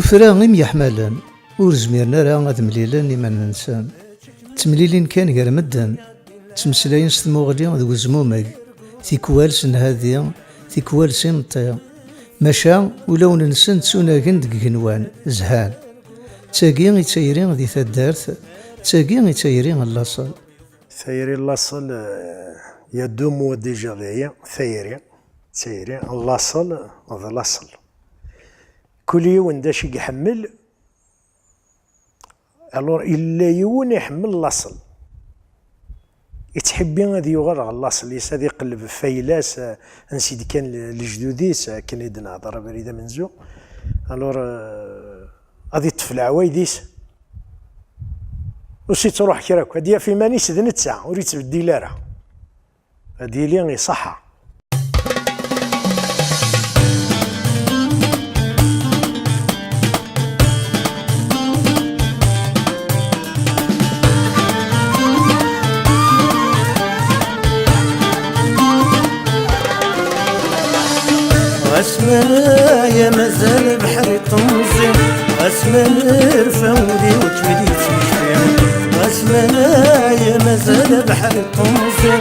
ثفرا غيم يحملن ور زميرنا راه غاد مليلن إيمان ننسان تمليلين كان غير مدن تمسلاين ستموغلي ذو زمومك تيكوال سن هادي تيكوال سن طيا مشا ولو ننسن تسوناكن دق جنوان زهان تاقي يتايرين ذي تدارت تاقي يتايرين اللاصل ثيري اللاصل يدوم ديجا ذايا ثيري اللاصل هذا اللاصل كل يوم داش يحمل الور الا يون يحمل اللاصل يتحبي غادي يغرغ اللاصل يساد يقلب فايلاس نسيت كان لجدوديس كان يدنا هضر بريده منزو الور غادي يطفل عوايديس وسي تروح كراك هادي في مانيس دنتسا وريت تبديل راه هادي لي صحه اسمنا يا مازال بحري طنزين اسمنا رفاودي وكبدي تمشيم اسمنا يا مازال بحري طنزين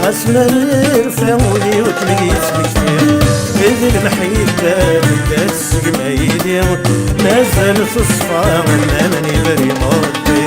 اسمنا رفاودي وكبدي تمشيم إذ المحيطة بدات السقم ايدي مازال في الصفا ماني بري مودي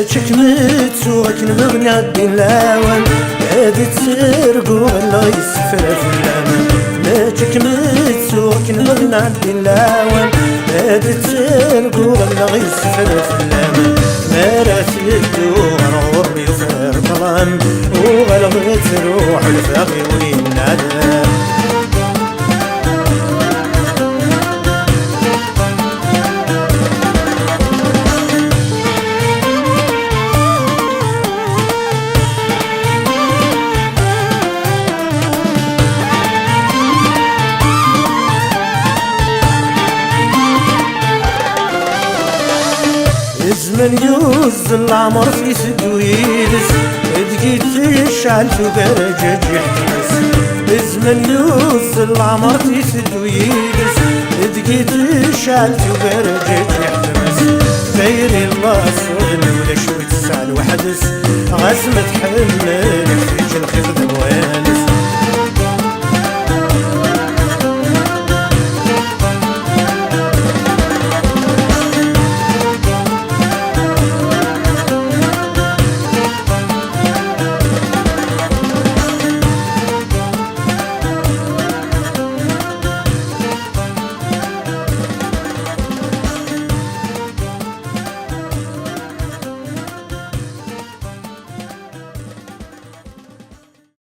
تكمت وكن مغنى الدلاوان هادي تسرقو ولا يسفر في الأمان ما تكمت وكن مغنى الدلاوان هادي تسرقو ولا يسفر في الأمان ما راسلتو غنغور يفر ظلام وغلغت روح الفاغي وين عذاب الزمن يوز العمر في سدويلس دقيت الشعل في برجاج يحتبس الزمن يوز العمر في سدويلس دقيت الشعل في برجاج يحتبس دايري اللاصل ولا شوي تسعى الوحدس غاز ما تحمل